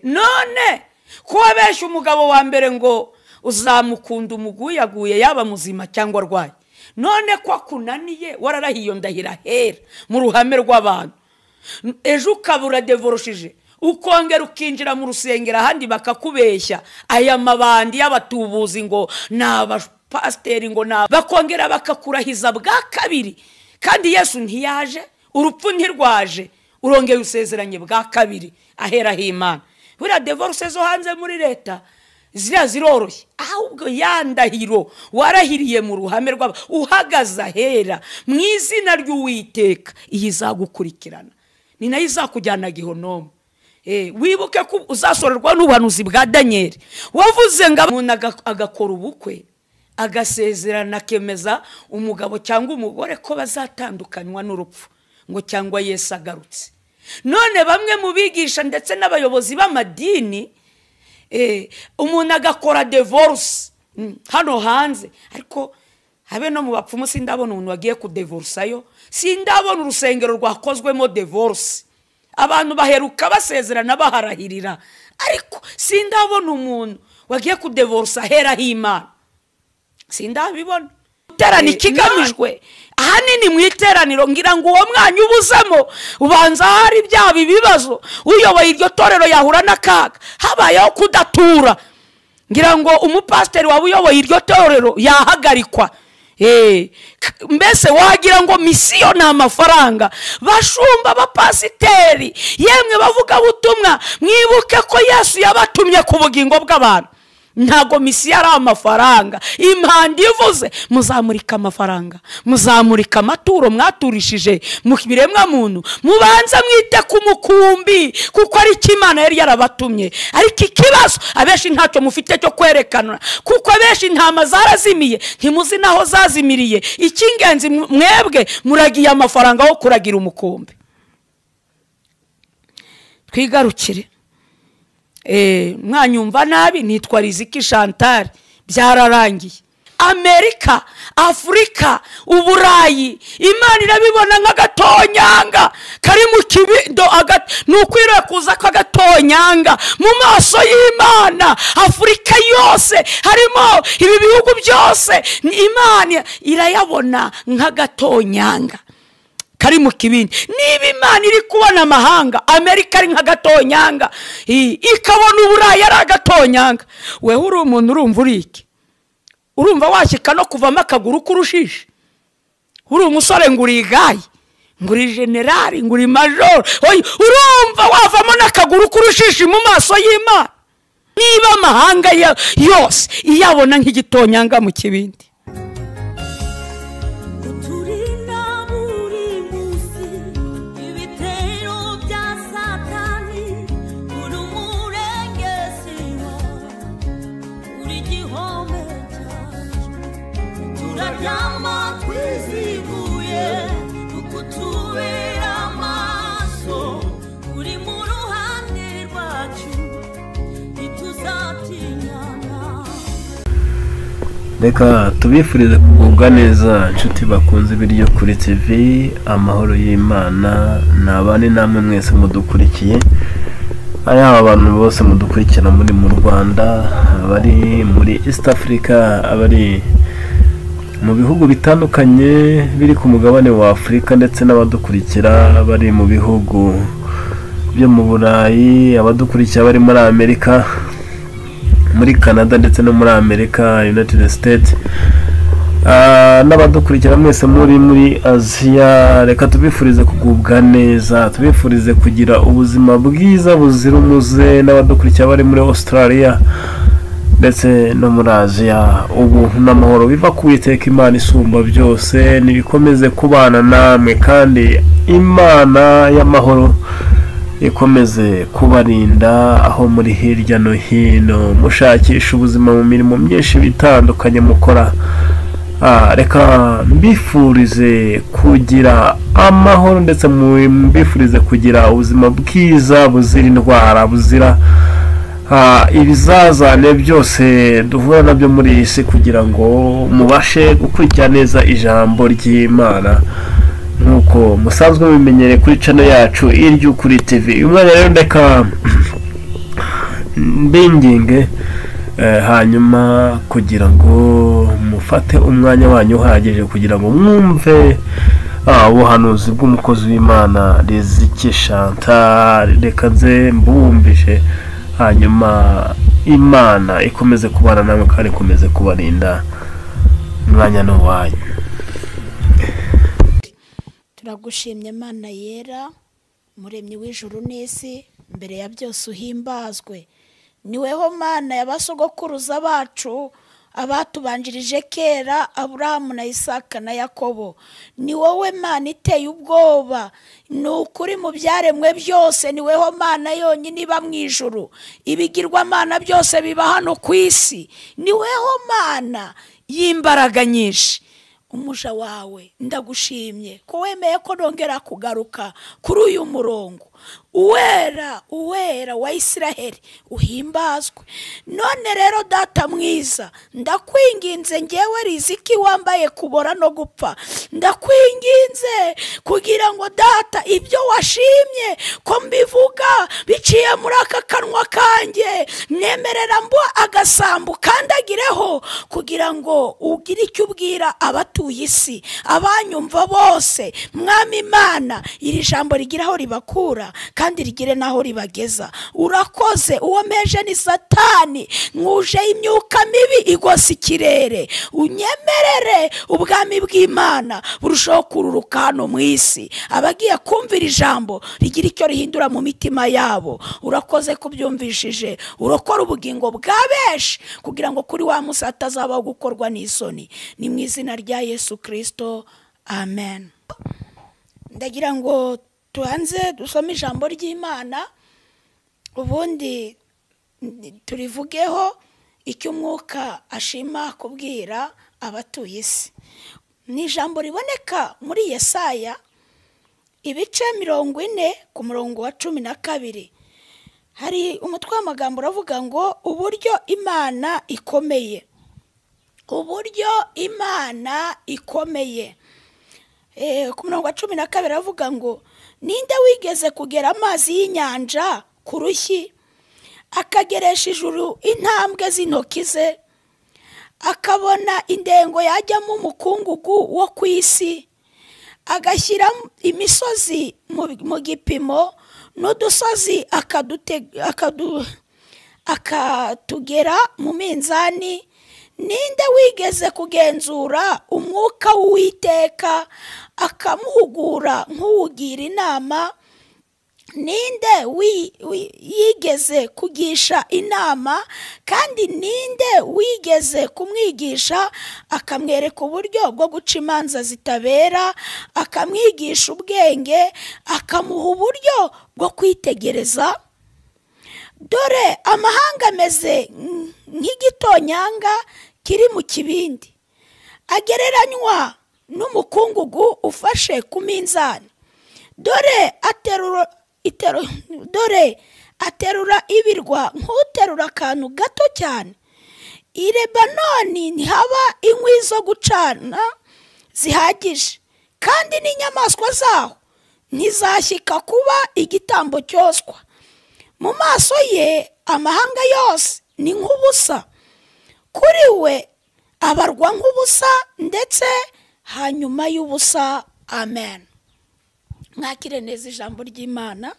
none kuba besha umugabo wa mbere ngo uzamukunda umuguyaguye yaba muzima cyangwa arwaye, none ko akunaniye wararahiye ndahira hera mu ruhame rw'abantu, ejo ukabura devoroshije ukongera ukinjira mu rusengero ahandi bakakubeshya aya mabandi y'abatubuzi ngo naba pasiteri ngo bakongera bakakurahiza bwa kabiri, kandi Yesu ntiyaje, urupfu ntirwaje, urongeye usezeranye bwa kabiri aheraho Imana. Buriya divorce zo hanze muri leta ziroroshye, ahubwo yandahiro warahiriye mu ruhame rw'aba uhagaza hera mu izina ry'Uwiteka, iyi izagukurikirana, ni nayo izakujyana Gihenomu. Wibuke ko uzasorerwa n'ubuhanuzi bwa Daniel wavuze ngo umuntu agakora ubukwe agasezerana akemeza umugabo cyangwa umugore ko bazatandukanywa n'urupfu ngo cyangwa Yesu agarutse. None bamwe mu bigisha ndetse n'abayobozi b'amadini umuntu agakora divorce hano hanze, ariko habe no mu bapfumu sindabona umuntu wagiye kudivorceayo, sindabona urusengero rwakozwemo divorce abantu baheruka basezerana baharahirira, ariko sindabona umuntu wagiye kudivorce aheraho Imana, sindabibona. Iterani kigamijwe ahanini mu iteraniro, ngira ngo uwo mwanya ubuzemo ubanza hari byaba ibibazo, uyoboye iryo torero yahura n'akaga habayeho kudatura, ngira ngo umupasiteri waba uyoboye iryo torero yahagarikwa. Mbese wagira ngo misiyo ni amafaranga. Bashumba bapasiteri yemwe bavuga butumwa, mwibuke ko Yesu yabatumye ku bugingo bw'abantu, ntago misiyo ari amafaranga. Impanda ivuze muzamurika amafaranga, muzamurika amaturo mwaturishije mu biremwa muntu, mubanza mwite ku mukumbi kuko ari Imana yari yarabatumye. Ariko ikibazo abeshi ntacyo mufite cyo kwerekana, kuko abeshi intama zarazimiye ntimuzi naho zazimiriye. Ikingenzi mwebwe muragiye amafaranga wo kuragira umukumbi. Twigarukire. Mwanyumva nabi, nitwa Riziki Chantal, byararangiye. Amerika, Afrika, Uburayi, Imana irabibona nk'agatonyanga kari mu kibido, nukwiriye kuza kagatonyanga mu maso y'Imana. Afrika yose harimo ibi bihugu byose, Imana irayabona nk'agatonyanga kari mu kibindi. Niba Imana iri kubona amahanga, Amerika ari nk'agatonyanga, ikabona Uburayi ari agatonyanga, wewe uri umuntu urumva uri iki? Urumva washyika no kuvamo akaguru k'urushishi? Uri umusore ngo uri igayi, ngo uri generali, ngo uri major, urumva wavamo n'akaguru k'urushishi mu maso y'Imana? Niba amahanga yose iyabona nk'igitonyanga mu kibindi. Reka tubifurize kugubwa neza inshuti bakunze ibiryo kuri TV. Amahoro y'Imana nabane namwe mwese mudukurikiye, ari abantu bose mudukurikira muri mu Rwanda, abari muri East Africa, abari mu bihugu bitandukanye biri ku mugabane wa Afrika, ndetse n'abadukurikira bari mu bihugu byo mu Burayi, abadukurikira bari muri Amerika, muri Canada, ndetse no muri Amerika, United States, n'abadukurikira mwese muri Aziya. Reka tubifurize kugubwa neza, tubifurize kugira ubuzima bwiza buzira umuze, n'abadukurikira bari muri Australia ndetse no muri Aziya. Ubu n'amahoro biva ku Uwiteka Imana isumba byose nibikomeze kubana namwe, kandi Imana y'amahoro ikomeze kubarinda aho muri hirya no hino mushakisha ubuzima mu mirimo myinshi bitandukanye mukora. Reka mbifurize kugira amahoro, ndetse mbifurize kugira ubuzima bwiza buzira indwara, buzira ibizazane byose duhura nabyo muri iyi si, kugira ngo mubashe gukurikira neza ijambo ry'Imana nkuko musanzwe bimenyereye kuri channel yacu Iry'Ukuri TV. Umwanya rero ndeka mbinginge hanyuma kugira ngo mufate umwanya wanyu uhagije kugira ngo mwumve ubuhanuzi bw'umukozi w'Imana Riziki Chantal. Reka nze mbumvishe, hanyuma Imana ikomeze kubana namwe kandi ikomeze kubarinda. Umwanya ni uwanyu. Turagushimye Mana yera, Muremyi w'ijuru n'isi, mbere ya byose uhimbazwe. Niweho Mana y'abasogokuruza bacu, abatubanjirije kera, Aburahamu na Isaka na Yakobo. Ni wowe Mana iteye ubwoba, ni ukuri mu byaremwe byose. Niweho Mana yonyine iba mu ijuru, ibigirwa Mana byose biba hano ku isi. Niweho Mana y'imbaraga nyinshi. Umuja wawe ndagushimye ko wemeye ko nongera kugaruka kuri uyu murongo. Uwera wa Isiraheli uhimbazwe. None rero Data mwiza, ndakwinginze ngewe Riziki wambaye kubora no gupfa, ndakwinginze kugira ngo Data ibyo washimye ko mbivuga biciye muri aka kanwa kanjye, nemerera mbwa agasambu kandagireho kugira ngo ugire icyo ubwira abatuye isi, abanyumva bose. Mwami Imana, iri jambo rigiraho ribakura kandi rigire naho ribageza. Urakoze. Uwo meje ni Satani, mwuje imyuka mibi igose ikirere. Unyemerere ubwami bw'Imana burushaho kururuka hano mu isi, abagiye kumvira ijambo rigira icyo rihindura mu mitima yabo. Urakoze kubyumvishije, urokora ubugingo bwa benshi kugira ngo kuri wa musi hatazabaho gukorwa n'isoni. Ni mu izina rya Yesu Kristo, amen. Ndagira ngo tuanze dusome ijambo ry'Imana, ubundi turivugeho icyo umwuka ashima kubwira abatuye isi. Ni ijambo riboneka muri Yesaya ibice 40 ku murongo wa 12. Hari umutwe w'amagambo uravuga ngo uburyo Imana ikomeye. Uburyo Imana ikomeye. Ku murongo wa 12 aravuga ngo ninde wigeze kugera amazi y'inyanja ku rushyi, akageresha ijuru intambwe z'intoki ze, akabona indengo yajyamo umukungugu wo ku isi, agashyira imisozi mu gipimo n'udusozi akatugera mu minzani. Ninde wigeze kugenzura umwuka w'Uwiteka akamuhugura nk'uwugira inama? Ninde yigeze kugisha inama, kandi ninde wigeze kumwigisha akamwereka uburyo bwo guca imanza zitabera, akamwigisha ubwenge, akamuha uburyo bwo kwitegereza? Dore amahanga ameze nk'igitonyanga kiri mu kibindi, agereranywa n'umukungugu ufashe ku minzani. Dore aterura ibirwa nk'uterura akantu gato cyane. I Lebanoni ntihaba inkwi zo gucana zihagije, kandi n'inyamaswa zaho ntizashyika kuba igitambo cyoswa. Mu maso ye amahanga yose ni nk'ubusa, kuri we abarwa nk'ubusa ndetse hanyuma y'ubusa. Amen. Mwakire neza ijambo ry'Imana.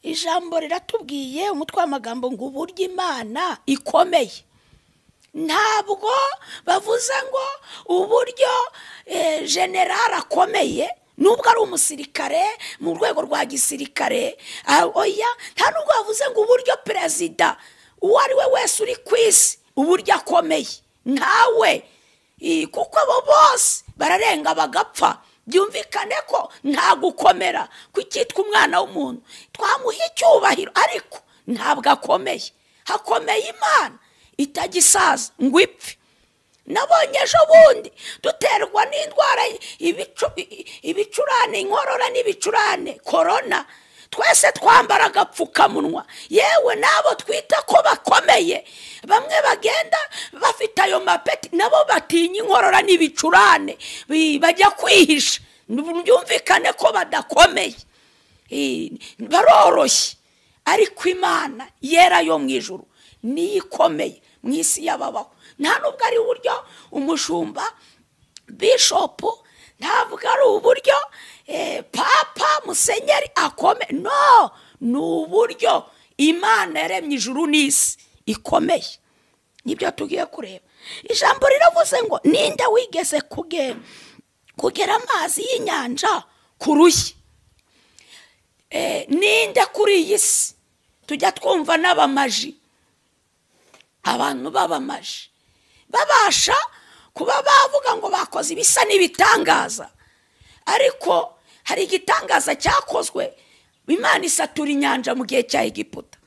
Ijambo riratubwiye umutwe w'amagambo ngo uburyo Imana ikomeye. Ntabwo bavuze ngo uburyo general akomeye, nubwo ari umusirikare mu rwego rwa gisirikare. Oya, nta nubwo bavuze ngo uburyo perezida uwo ari we wese uri ku isi uburyo akomeye nkawe, kuko abo bose bararenga bagapfa. Byumvikane ko nta gukomera kwitwa umwana w'umuntu, twamuha icyubahiro, ariko ntabwo akomeye. Hakomeye Imana itagisaza ngo ipfe. Nabonye ejo bundi duterwa n'indwara ibicurane, inkorora n'ibicurane, korona. Twese twambara agapfukamunwa, yewe nabo twita ko bakomeye, bamwe bagenda bafite ayo mapeti, nabo batinya inkorora n'ibicurane, bajya kwihisha. Byumvikane ko badakomeye, baroroshye. ariko imana yera yo mu ijuru niyo ikomeye mu isi y'ababaho. nta nubwo ari uburyo umushumba bishopu, ntabwo ari uburyo papa musenyeri akome, no, ni uburyo imana yaremye ijuru n'isi ikomeye. nibyo tugiye kureba. ijambo riravuze ngo ninde wigeze kugera amazi y'inyanja ku rushyi? ninde kuri iyi si tujya twumva n'abamaji, abantu b'abamaji babasha kuba bavuga ngo bakoze ibisa n'ibitangaza, ariko hari igitangaza cyakozwe, imana isatura inyanja mu gihe cya Egiputa,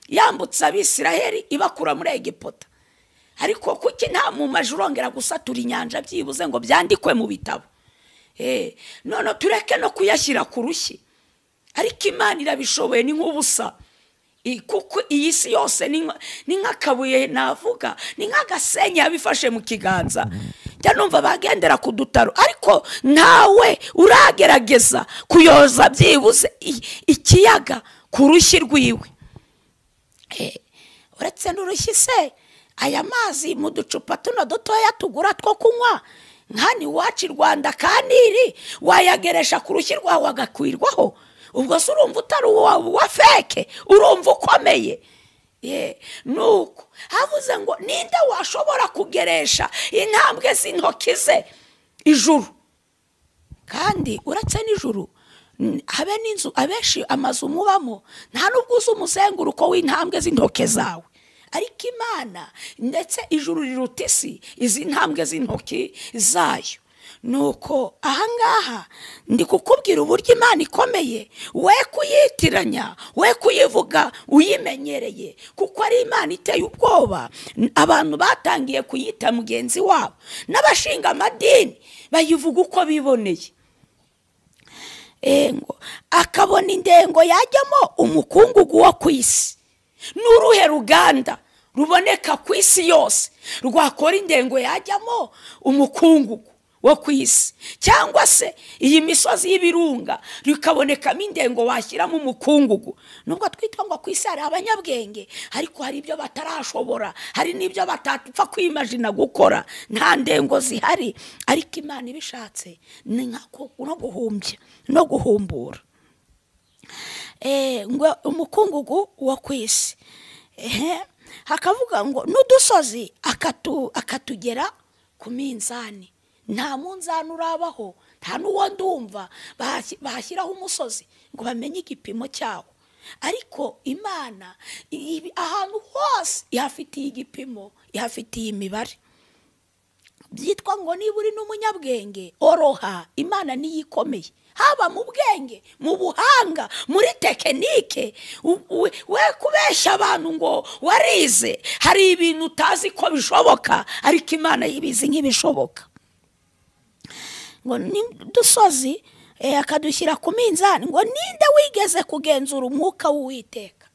yambutse abisiraheli ibakura muri Egiputa. ariko kuki nta mumaji urongera gusatura inyanja byibuze ngo byandikwe mu bitabo? none tureke no kuyashyira ku rushyi, ariko imana irabishoboye, ni nk'ubusa. kuko iyi si yose ni nk'akabuye, navuga ni nk'agasenyi yabifashe mu kiganza. njya numva bagendera ku dutaro, ariko ntawe uragerageza kuyoza byibuze ikiyaga ku rushyi rwiwe. uretse n'urushyi se, aya mazi mu ducupa tuno dutoya tugura two kunywa nk'ani iwacu i Rwanda Kaniri, wayageresha ku rushyi rwawe agakwirwaho? ubwo se urumva utari uwa feke, urumva ukomeye. nuko havuze ngo ninde washobora kugeresha intambwe z'intoki ze ijuru? kandi uretse n'ijuru, habe n'inzu abenshi amazu mubamo nta n'ubwo uzi umuzenguruko w'intambwe z'intoki zawe, ariko imana ndetse ijuru riruta isi izi ntambwe z'intoki zayo. nuko ahangaha ndi kukubwira uburyo imana ikomeye, we kuyitiranya, we kuyivuga uyimenyereye, kuko ari imana iteye ubwoba. abantu batangiye kuyita mugenzi wabo, n'abashinga amadini bayivuga uko biboneye. ngo akabona indengo yajyamo umukungugu wo ku isi. n'uruhe ruganda ruboneka ku isi yose rwakora indengo yajyamo umukungugu wo ku isi? cyangwa se iyi misozi y'ibirunga rikabonekamo indengo washyiramo umukungugu? nubwo twitwa ngo ku isi hari abanyabwenge, ariko hari ibyo batarashobora, hari n'ibyo batapfa kwimajina gukora, nta ndengo zihari. ariko imana ibishatse ni nkako no guhumbya no guhumbura. ngo umukungugu wo ku isi, hakavuga ngo n'udusozi akatugera ku minzani. nta munzani urabaho, nta n'uwo ndumva bahashyiraho umusozi ngo bamenye igipimo cyawo, ariko imana ahantu hose ihafitiye igipimo, ihafitiye imibare. byitwa ngo niba uri n'umunyabwenge oroha, imana niyo ikomeye, haba mu bwenge, mu buhanga, muri tekinike. we kubeshya abantu ngo warize, hari ibintu utazi ko bishoboka, ariko imana yibizi nk'ibishoboka. ngo dusozi akadushyira ku minzani. ngo ninde wigeze kugenzura umwuka w'Uwiteka?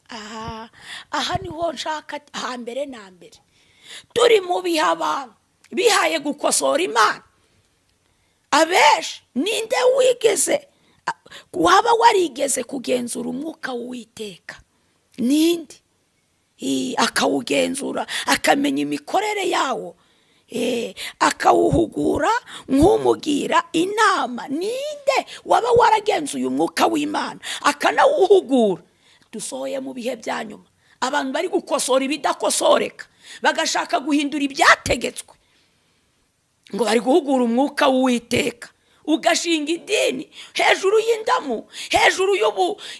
aha niho nshaka hambere na mbere. turi mu bihe abantu bihaye gukosora imana, abenshi ninde wigeze waba warigeze kugenzura umwuka w'Uwiteka? ninde akawugenzura, akamenya imikorere yawo, akawuhugura nk'umugira inama? ninde waba waragenzuye umwuka w'Imana akanawuhugura? dusohoye mu bihe bya nyuma, abantu bari gukosora ibidakosoreka, bagashaka guhindura ibyategetswe, ngo bari guhugura umwuka w'Uwiteka. ugashinga idini hejuru y'indamu, hejuru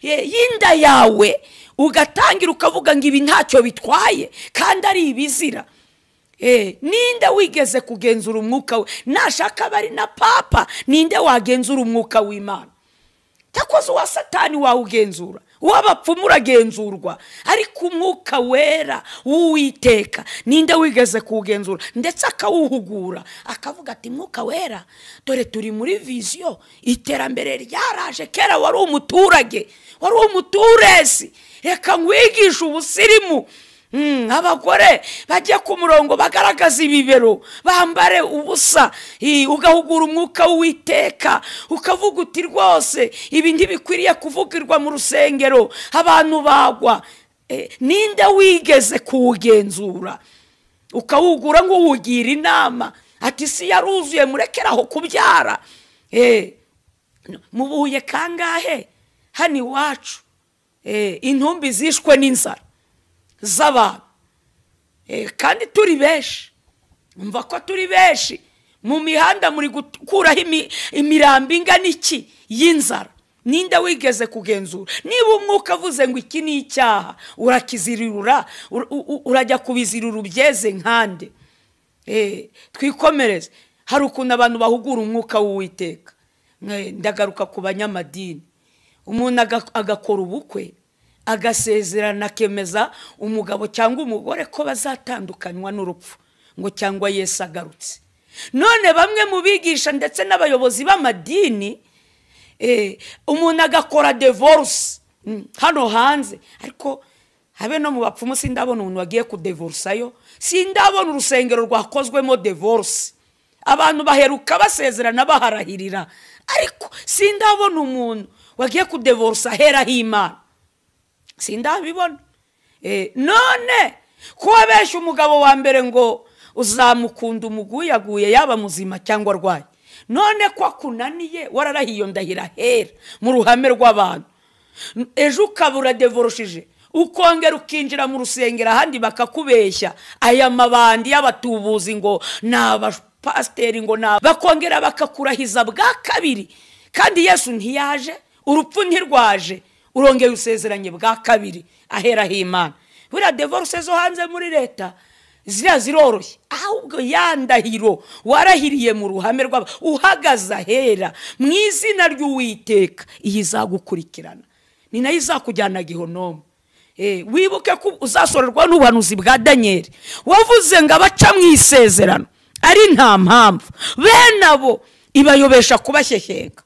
y'inda yawe, ugatangira ukavuga ngo ibi ntacyo bitwaye kandi ari ibizira. ninde wigeze kugenzura umwuka we? nashaka bari na papa, ninde wagenzura umwuka w'Imana? cyakoze uwa satani wawugenzura, uw'abapfumu uragenzurwa, ariko umwuka wera w'Uwiteka ninde wigeze kuwugenzura ndetse akawuhugura? akavuga ati mwuka wera, dore turi muri viziyo, iterambere ryaraje, kera wari umuturage, wari umuturesi, reka nkwigishe ubusirimu abagore bajya ku murongo bagaragaza ibibero bambare ubusa, ugahugura umwuka w'Uwiteka ukavuga uti rwose ibi ntibikwiriye kuvugirwa mu rusengero abantu bagwa. Ninde wigeze kuwugenzura ukawugura ngo uwugira inama ati si yaruzuye murekeraho kubyara? Mubuye kangahe hano iwacu intumbi zishwe n'inzara z'abantu, kandi turi benshi. Umva ko turi benshi mu mihanda muri gukuraho imirambi ingana iki y'inzara. Ninde wigeze kugenzura? Niba umwuka avuze ngo iki ni icyaha urakizirirura, urajya kubizirura ubyeze nkande. Twikomereze. Hari ukuntu abantu bahugura umwuka w'Uwiteka. Ndagaruka ku banyamadini. Umuntu agakora ubukwe agasezerana akemeza umugabo cyangwa umugore ko bazatandukanywa n'urupfu ngo cyangwa Yesu agarutse. None bamwe mu bigisha ndetse n'abayobozi b'amadini umuntu agakora divorce hano hanze, ariko habe no mu bapfumu sindabona umuntu wagiye kudivorsayo, sindabona urusengero rwakozwemo divorce. Abantu baheruka basezerana baharahirira, ariko sindabona umuntu wagiye kudivorsa heraho Imana, sindabibona. None kuba benshi umugabo wa mbere ngo uzamukunda umuguyaguye yaba muzima cyangwa arwaye, none ko akunaniye wararahiye ndahira hera mu ruhame rw'abantu, ejo ukabura divorshije ukongera ukinjira mu rusengero ahandi bakakubeshya aya mabandi y'abatubuzi ngo n'abapasiteri ngo bakongera bakakurahiza bwa kabiri, kandi Yesu ntiyaje, urupfu ntirwaje, urongeye usezeranye bwa kabiri aheraho Imana. Buriya divorce zo hanze muri leta ziriya ziroroshye, ahubwo yandahiro warahiriye mu ruhame rw'aba uhagaze ahera mu izina ry'Uwiteka, iyi izagukurikirana, ni nayo izakujyana Gihenomu. Wibuke ko uzasorerwa n'ubuhanuzi bwa Danieli wavuze ngo abaca mu isezerano ari nta mpamvu, bene abo ibayobesha kubashyeshyenga.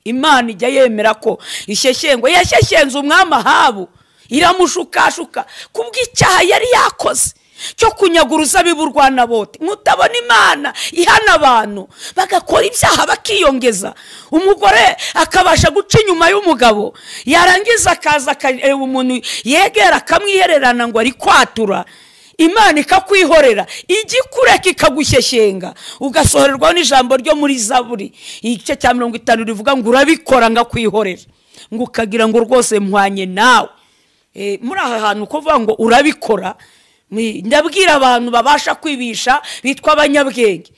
Imana ijya yemera ko ishyeshyengo yashyeshyenze umwami Ahabu, iramushukashuka kubw'icyaha yari yakoze cyo kunyagura uruzabibu rwa Naboti. Mutabona Imana ihana abantu bagakora ibyaha bakiyongeza, umugore akabasha guca inyuma y'umugabo, yarangiza akaza umuntu yegera akamwihererana ngo ari kwatura, Imana ikakwihorera, igikureka ikagushyeshyenga, ugasohorerwaho n'ijambo ryo muri Zaburi igice cya 50 rivuga ngo urabikora ngakwihorera, ngo ukagira ngo rwose mpwanye nawe. Muri aha hantu kuvuga ngo urabikora, ndabwira abantu babasha kwibisha bitwa abanyabwenge,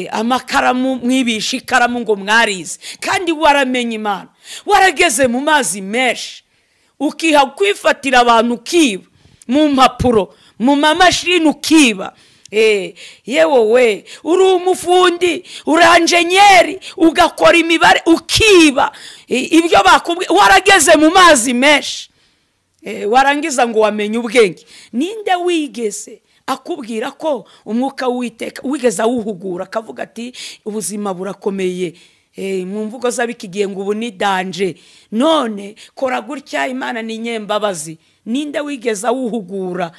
amakaramu mwibisha ikaramu ngo mwarize, kandi waramenye Imana, warageze mu mazi menshi ukiha kwifatira abantu ukiba mu mpapuro mu mamashini ukiba. Yewe we uri umufundi uranjenyeri ugakora imibare ukiba ibyo bakubwiye, warageze mu mazi menshi, warangiza ngo wamenye ubwenge. Ninde wigeze akubwira ko umwuka w'Uwiteka wigeze awuhugura akavuga ati ubuzima burakomeye, mu mvugo z'abikigiye ngo ubu ni danje, none kora gutya, Imana ni nyembabazi? Ninde wigeze awuhugura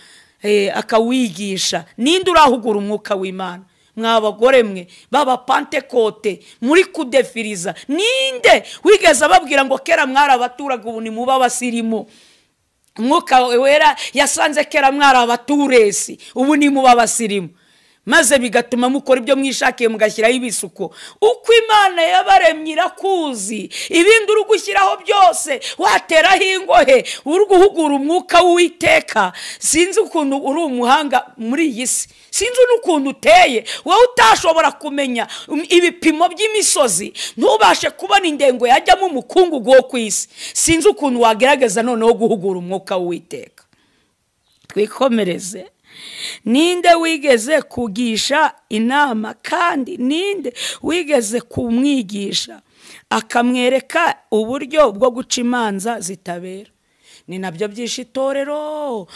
akawigisha? Ninde urahugura umwuka w'Imana? Mwabagore mwe baba Pentekote muri kudefiriza, ninde wigeze ababwira ngo kera mwari abaturaga ubu ni muba abasirimu? Umwuka wera yasanze kera mwari abaturesi ubu ni muba abasirimu, maze bigatuma mukora ibyo mwishakiye mugashyiraho ibisuko. Uko Imana yabaremye irakuzi, ibindi uri gushyiraho byose wateraho ingohe uri guhugura umwuka w'Uwiteka. Sinzi ukuntu uri umuhanga muri iyi si, sinzi n'ukuntu uteye wowe utashobora kumenya ibipimo by'imisozi, ntubashe kubona indengo yajyamo umukungugu wo ku isi. Sinzi ukuntu wagerageza noneho guhugura umwuka w'Uwiteka. Twikomereze. Ninde wigeze kugisha inama, kandi ninde wigeze kumwigisha akamwereka uburyo bwo guca imanza zitabera? Ni nabyo byinshi itorero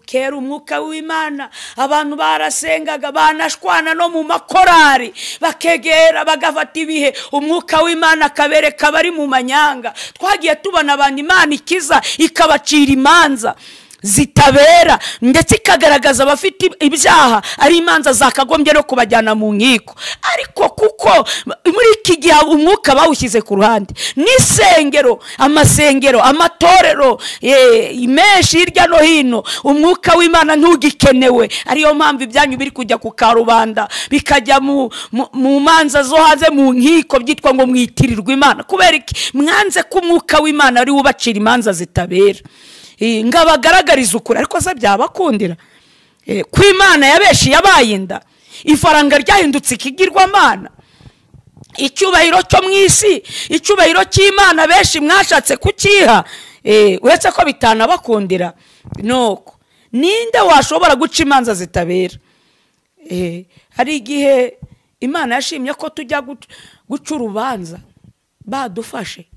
kera umwuka w'Imana abantu barasengaga banashwana no mu makorari bakegera bagafata ibihe umwuka w'Imana akabereka bari mu manyanga. Twagiye tubona abantu Imana ikiza ikabacira imanza, zitabera ndetse ikagaragaza abafite ibyaha ari imanza zakagombye no kubajyana mu nkiko. Ariko kuko muri iki gihe umwuka bawushyize ku ruhande, n'isengero, amasengero, amatorero menshi hirya no hino, umwuka w'Imana ntugikenewe. Ariyo mpamvu ibyanyu biri kujya ku karubanda, bikajya mu manza zo hanze mu nkiko, byitwa ngo mwitirirwa Imana. Kubera iki? Mwanze ko umwuka w'Imana ari ubacira imanza zitabera, ngabagaragariza ukuri. Ariko se byabakundira ko Imana yabeshi yabayinda, ifaranga ryahindutse ikigirwamana, icyubahiro cyo mu isi, icyubahiro cy'Imana benshi mwashatse kukiha, uretse ko bitanabakundira. Nuko ninde washobora guca imanza zitabera? Hari igihe Imana yashimye ko tujya guca urubanza, badufashe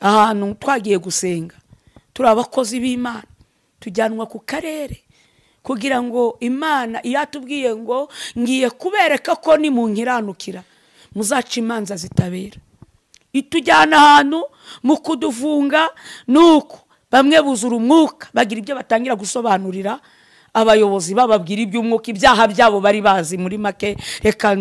ahantu twagiye gusenga, turi abakozi b'Imana, tujyanwa ku karere kugira ngo Imana iyatubwiye ngo ngiye kubereka ko nimunkiranukira muzaca imanza zitabera. Itujyana ahantu mu kudufunga, nuko bamwe buzura umwuka, bagira ibyo batangira gusobanurira abayobozi, bababwira iby'umwuka, ibyaha byabo bari bazi. Muri make reka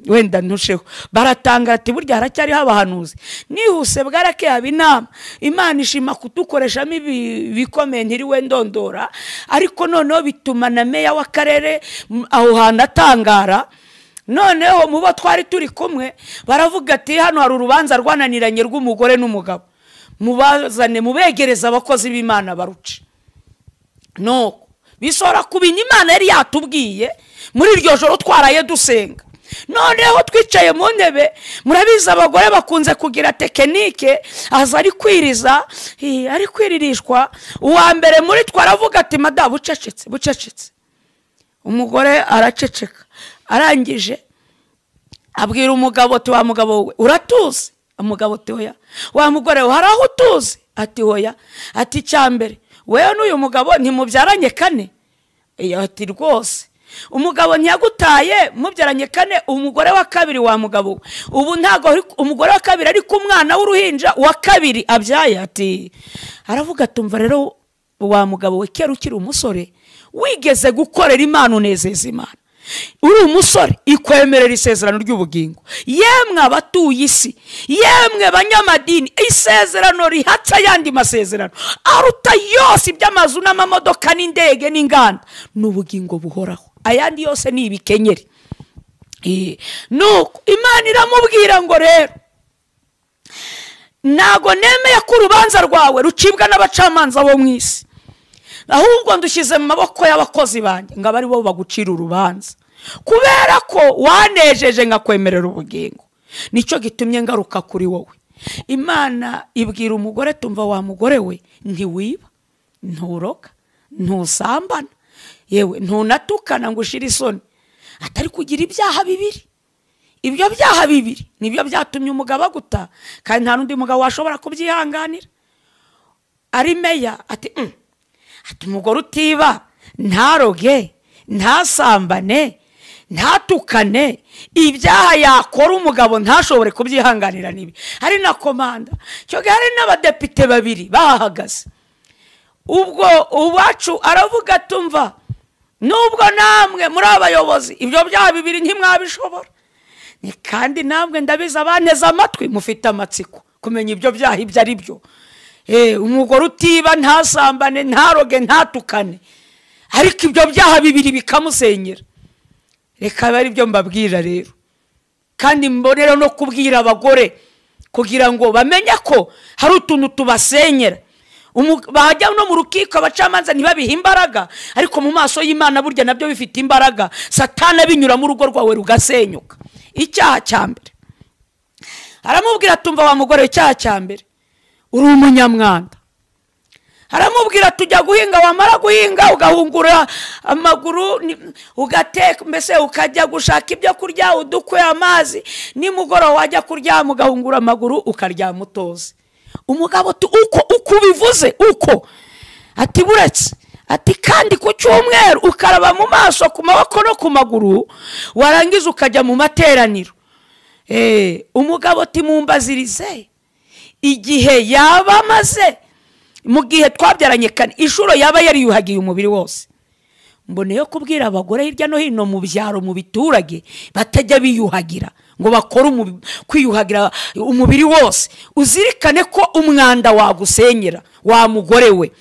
wenda ntusheho, baratanga ati burya haracyariho abahanuzi. Nihuse bwarake haba inama, Imana ishima kudukoreshamo ibikomeye ntiriwe ndondora. Ariko noneho bituma na meya w'akarere aho hantu atangara. Noneho mubo twari turi kumwe baravuga ati hano hari urubanza rwananiranye rw'umugore n'umugabo, mubazane mubegereza abakozi b'Imana baruce. No bisora kubintu Imana yari yatubwiye muri iryo joro twaraye dusenga. Noneho twicaye mu ntebe, murabiza abagore bakunze kugira tekinike, aza ari kwiriza, ari kwiririshwa. Uwa mbere muri twaravuga ati mada bucecetse, bucecetse. Umugore araceceka, arangije abwira umugabo ati wa mugabo we uratuzi? Umugabo ati oya. Wa mugore we hari aho utuzi? Ati oya. Ati cyambere wewe n'uyu mugabo ntimubyaranye kane? Ati rwose. Umugabo ntiyagutaye mubyaranye kane, umugore wa kabiri wa mugabo ubu ntago umugore wa kabiri ari ku mwana w'uruhinja wa kabiri abyaye. Ati aravuga tumva rero wa mugabo we kera ukiri umusore wigeze gukorera Imana, unezeza Imana, uri umusore ikwemerera isezerano ry'ubugingo. Yemwe abatuye isi, yemwe banyamadini, isezerano rihatsa yandi masezerano aruta yose iby'amazu n'amamodoka n'indege n'inganda, n'ubugingo buhoraho. Ayandi yose ni ibikenyeri. Nuko Imana iramubwira ngo rero nago nemeye ko urubanza rwawe rucibwa n'abacamanza bo mu isi, ahubwo ndushyize mu maboko y'abakozi banjye ngo abari bo bagucira urubanza, kubera ko wanejeje nkakwemerera ubugingo. Nicyo gitumye ngaruka kuri wowe. Imana ibwira umugore tumva wa mugore we, ntiwiba, nturoga, ntusambana, yewe ntunatukana ngo ushire isoni, atari kugira ibyaha bibiri. Ibyo byaha bibiri nibyo byatumye umugabo aguta, kandi nta n'undi mugabo washobora kubyihanganira. Ari meya ati umugore utiba, ntaroge, ntasambane, ntatukane, ibyaha yakora umugabo ntashobore kubyihanganira nibi. Hari na komanda, cyo hari n'abadepite babiri bahagaze. Ubwo uwacu aravuga tumva nubwo namwe muri abayobozi ibyo byaha bibiri ntimwabishobora, ni kandi namwe ndabiza abanteza amatwi mufite amatsiko kumenya ibyo byaha ibyo ari byo. Umugore utiba, ntasambane, ntaroge, ntatukane, ariko ibyo byaha bibiri bikamusenyera. Reka bari byo mbabwira rero, kandi mbonera no kubwira abagore kugira ngo bamenye ko hari utuntu tubasenyera. Bajya no mu rukiko abacamanza ntibabihe imbaraga, ariko mu maso y'Imana burya nabyo bifite imbaraga. Satana binyura mu rugo rwawe rugasenyuka. Icyaha cya mbere aramubwira tumva wa mugore, icyaha cya mbere uri umunyamwanda. Aramubwira tujya guhinga, wamara guhinga ugahungura amaguru ugateka, mbese ukajya gushaka ibyo kurya, udukwe amazi, nimugoroba wajya kuryama ugahungura amaguru ukaryama utoze. Umugabo uko ubivuze uko, ati buretse, ati kandi ku cyumweru ukaraba mu maso, ku maboko no ku maguru, warangiza ukajya mu materaniro. Umugabo ati mumbazirize igihe yaba amaze mu gihe twabyaranye kane inshuro yaba yariyuhagiye umubiri wose. Mboneyo kubwira abagore hirya no hino mu byaro mu biturage batajya biyuhagira ngo bakore kwiyuhagira umubiri wose. Uzirikane ko umwanda wagusenyera wa mugore we.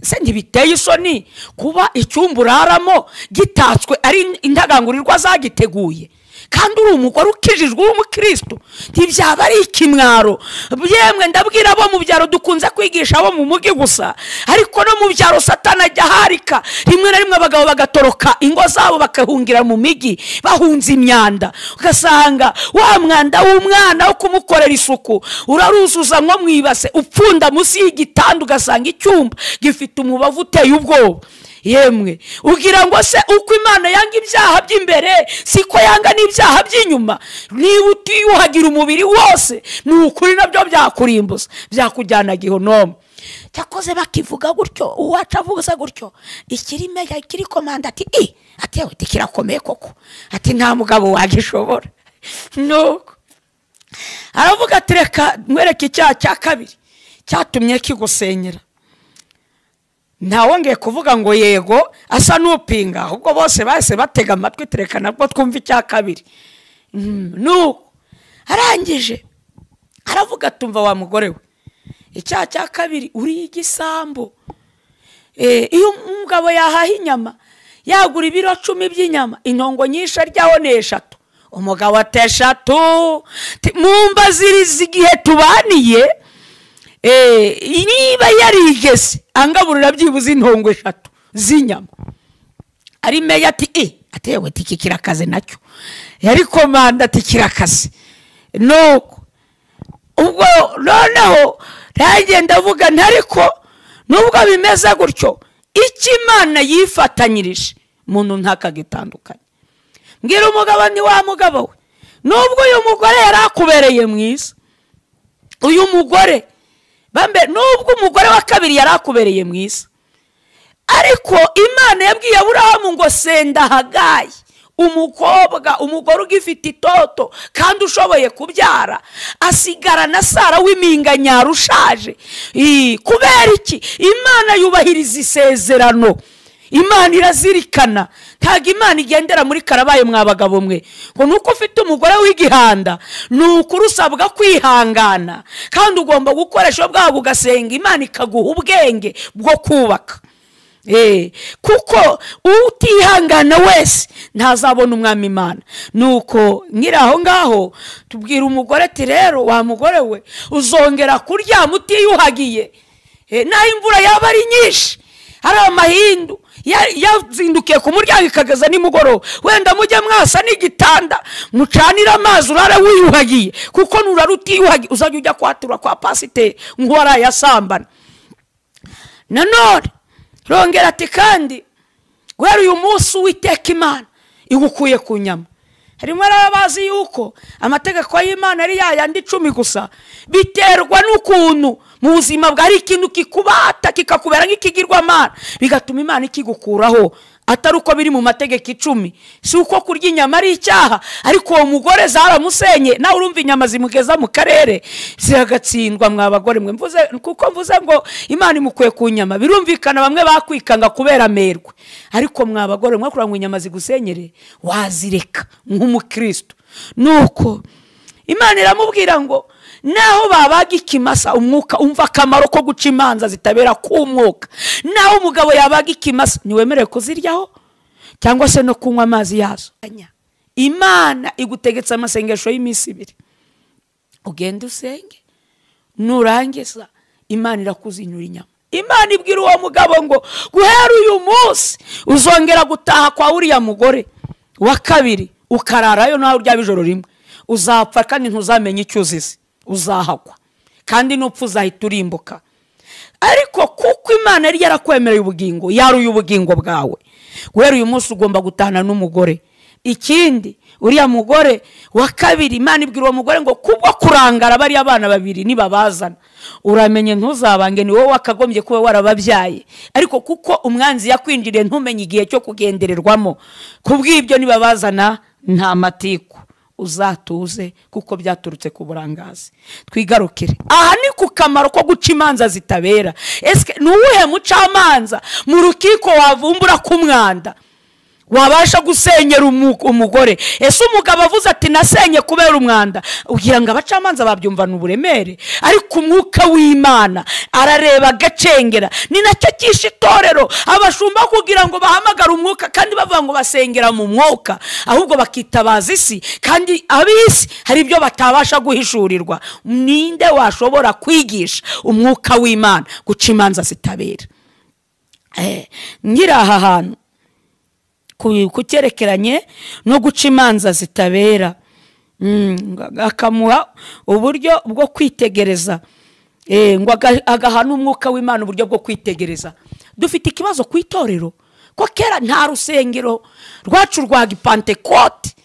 Se ntibiteye isoni kuba icyumba uraramo gitatswe ari indagangurirwa zagiteguye, kandi uri umugore ukijijwe w'umukristo? Ntibyaba ari ikimwaro? Yemwe ndabwira abo mu byaro dukunze kwigisha abo mu mugi gusa, ariko no mu byaro Satani ajya harika. Rimwe na rimwe abagabo bagatoroka ingo zabo bakahungira mu migi bahunze imyanda, ugasanga wa mwanda w'umwana wo kumukorera isuku uraruzuza nko mwibase upfunda munsi y'igitanda, ugasanga icyumba gifite umubavu uteye ubwoba. Yemwe ugira ngo se uko Imana yanga ibyaha by'imbere siko yanga n'ibyaha by'inyuma? Niba utiyuhagira umubiri wose ni ukuri nabyo byakurimbuza, byakujyana gihonomo. Cyakoze bakivuga gutyo, uwaca avuga gutyo, ikirime kiri komanda ati atewe tikirakomeye koko, ati nta mugabo wagishobora. Nuko aravuga ati reka mwereke icyaha cya kabiri cyatumye kigusenyera. Ntawongeye kuvuga ngo yego asa n'upinga, ahubwo bose bahise batega amatwi, tereka nabwo twumva icya kabiri. Nuko arangije aravuga tumva wa mugore we, icyaha cya kabiri uri igisambo. Iyo umugabo yahaha inyama yagura ibiro 10 by'inyama, intongo nyinshi aryaho ni 3, umugabo ateshatu mumba ziri zigihe tubaniye. Niba yarigese angaburira byibuze intongo 3 z'inyama, ari meya ati atewe tiki kirakaze nacyo, yari komanda ati kirakaze. Nuko ubwo noneho ntagenda avuga ntariko nubwo bimeze gutyo, iki Imana yifatanyirije muntu ntakagitandukanye. Mbwira umugabo ni wa mugabo we, nubwo uyu mugore yarakubereye mwiza, uyu mugore bambe nubwo umugore wa kabiri yarakubereye mwiza, ariko Imana yabwiye Aburahamu ngo senda Hagayi, umugore ugifite itoto kandi ushoboye kubyara, asigara na Sara w'iminganyaro ushaje. Kubera iki? Imana yubahiriza isezerano, Imana irazirikana. Ntago Imana igendera muri karabaye mwabagabo mwe ngo nuko ufite umugore w'igihanda nuko urusabwa kwihangana, kandi ugomba gukoresha bwawe ugasenga Imana ikaguha ubwenge bwo kubaka. Kuko utihangana wese ntazabona umwami Imana. Nuko nkiraho ngaho tubwira umugore ati rero wa mugore we uzongera kuryama utiyuhagiye, naho imvura yaba ari nyinshi, hari amahindu yazindukiye ku muryango ikagaza nimugoroba, wenda mujye mwasa n'igitanda mucanira amazi urare wiyuhagiye, kuko nurara utiyuhagiye uzajya ujya kwatura kwa pasiteri ngo warayasambana. Nanone rongera ati kandi guhera uyu munsi Uwiteka Imana igukuye ku nyama. Harimo abazi yuko amategeko y'Imana ari yayandi 10 gusa, biterwa n'ukuntu mu buzima bwari ikintu kikubata kikakubera nk'ikigirwamana, bigatuma Imana ikigukuraho. Atari uko biri mu mategeko 10, si uko kurya inyama ari icyaha, ariko uwo mugore zaramusenye. Nawe urumva inyama zimugeza mu karere ziragatsindwa mwabagore mwe. Kuko mvuze ngo Imana imukuye ku nyama, birumvikana bamwe bakwikanga kubera amerwe, ariko mwabagore mwe kurangwa inyama zigusenyere wazireka nk'umukristo. Nuko Imana iramubwira ngo naho babaga ikimasa umwuka umva akamaro ko guca imanza zitabera ku mwuka, naho umugabo yabaga ikimasa niwemerewe kuziryaho cyangwa se no kunywa amazi yazo. Imana igutegetse amasengesho y'iminsi 2, ugende usenge, nurangiza Imana irakuzinyura inyama. Imana ibwira uwo mugabo ngo guhera uyu munsi uzongera gutaha kwa uriya mugore wa kabiri ukararayo naho urya bijoro rimwe, uzapfa kandi ntuzamenye icyo uzize, uzahagwa kandi nupfu uzahita urimbuka. Ariko kuko Imana yari yarakwemereye ubugingo, yaruye ubugingo bwawe, guhera uyu munsi ugomba gutana n'umugore. Ikindi uriya mugore wa kabiri Imana ibwira uwo mugore ngo kubwo kurangara bari abana 2 nibabazana uramenye ntuzabange, ni wowe wakagombye kuba warababyaye, ariko kuko umwanzi yakwinjiriye ntumenye igihe cyo kugendererwamo, kubw'ibyo nibabazana nta matiku uzatuze kuko byaturutse ku burangazi. Twigarukire aha ni ku kamaro ko guca imanza zitabera. Ese ni uwuhe mucamanza mu rukiko wavumbura ku mwanda wabasha gusenyera umugore? Ese umugabo avuze ati nasenye kubera umwanda, ugira ngo abacamanza babyumvana uburemere? Ariko umwuka w'Imana arareba agacengera. Ni nacyo cyishe itorero abashumba kugira ngo bahamagare umwuka kandi bavuga ngo basengera mu mwuka, ahubwo bakitabaza isi, kandi abisi hari ibyo batabasha guhishurirwa. Ninde washobora kwigisha umwuka w'Imana guca imanza zitabera? Ngira aha hantu kucyerekeranye no guca imanza zitabera, akamuha uburyo bwo kwitegereza, ngo agahana umwuka w'Imana uburyo bwo kwitegereza. Dufite ikibazo ku itorero ko kera nta rusengero rwacu rwa Gipantekote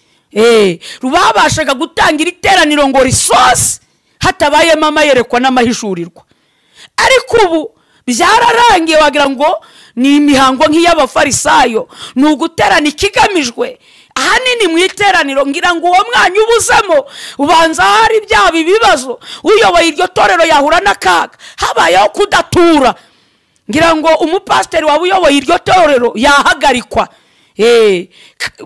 rubabashaga gutangira iteraniro ngo risose hatabayemo amayerekwa n'amahishurirwa. Ariko ubu byararangiye, wagira ngo ni imihango nk'iy'abafarisayo, ni uguterana ikigamijwe ahanini mu iteraniro. Ngira ngo uwo mwanya ubuzemo ubanza hari byaba ibibazo, uyoboye iryo torero yahura n'akaga, habayeho kudatura. Ngira ngo umupasiteri waba uyoboye iryo torero yahagarikwa.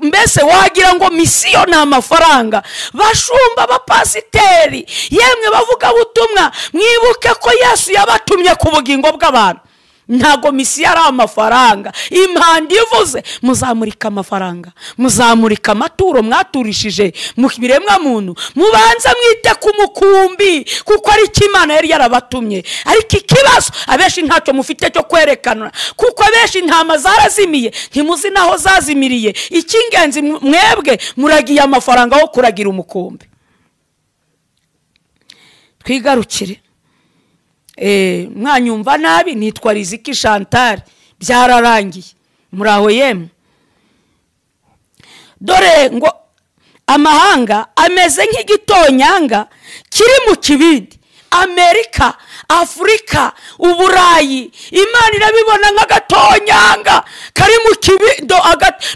Mbese wagira ngo misiyo ni amafaranga. Bashumba abapasiteri, yemwe bavuga butumwa, mwibuke ko Yesu yabatumye ku bugingo bw'abantu. Ntago misiyo ari amafaranga. Impanda ivuze muzamurika amafaranga, muzamurika amaturo mwaturishije mu biremwa muntu, mubanza mwite ku mukumbi kuko ari Imana yari yarabatumye. Ariko ikibazo abeshi ntacyo mufite cyo kwerekana, kuko abeshi intama zarazimiye, ntimuzi naho zazimiriye. Ikingenzi mwebwe muragiye amafaranga yo kuragira umukumbi. Twigarukire. Mwanyumva nabi, nitwa Riziki Chantal, byararangiye. Muraho yemwe? Dore ngo amahanga ameze nk'igitonyanga kiri mu kibindi. Amerika, Afurika, Uburayi, Imana irabibona nk'agatonyanga kari mu kibindo.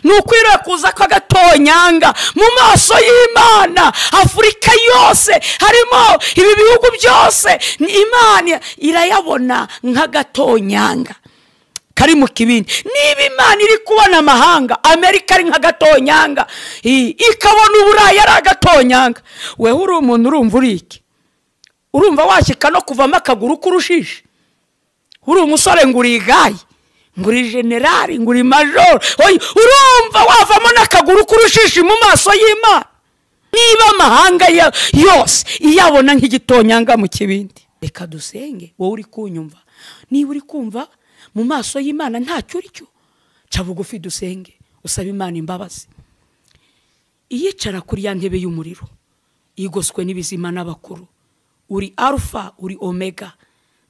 Nukwiriye kuza k'agatonyanga mu maso y'Imana. Afurika yose harimo ibi bihugu byose, Imana irayabona nk'agatonyanga kari mu kibindi. Niba Imana iri kubona amahanga, Amerika ari nk'agatonyanga, ikabona Uburayi ari agatonyanga, wewe uri umuntu urumva uri iki? Urumva washyika no kuvamo akaguru k'urushishi? Uri umusore ngo uri igayi, ngo uri generali, ngo uri majoro, urumva wavamo n'akaguru k'urushishi mu maso y'Imana? Niba amahanga yose iyabona nk'igitonyanga mu kibindi. Reka dusenge. Wowe uri kunyumva, niba uri kumva mu maso y'Imana ntacyo uri cyo, ca bugufi dusenge, usaba Imana imbabazi. Iyicara kuri ya ntebe y'umuriro igoswe n'ibizima n'abakuru, uri Alpha, uri Omega,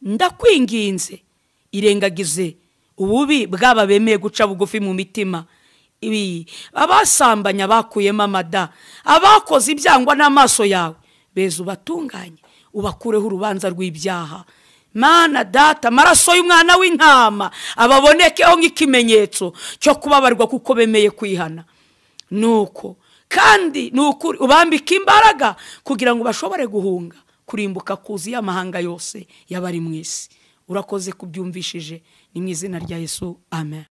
ndakwinginze irengagize ububi bwaba bemeye guca bugufi mu mitima. Ibi abasambanya bakuyemo amada, abakoze ibyangwa n'amaso yawe, beza ubatunganye, ubakureho urubanza rw'ibyaha. Mana Data, amaraso y'umwana w'intama ababonekeho nk'ikimenyetso cyo kubabarwa kuko bemeye kwihana. Nuko kandi nukuri ubambika imbaraga kugira ngo bashobore guhunga kurimbuka kuzi y'amahanga yose y'abari mu isi. Urakoze kubyumvishije, ni mu izina rya Yesu, amen.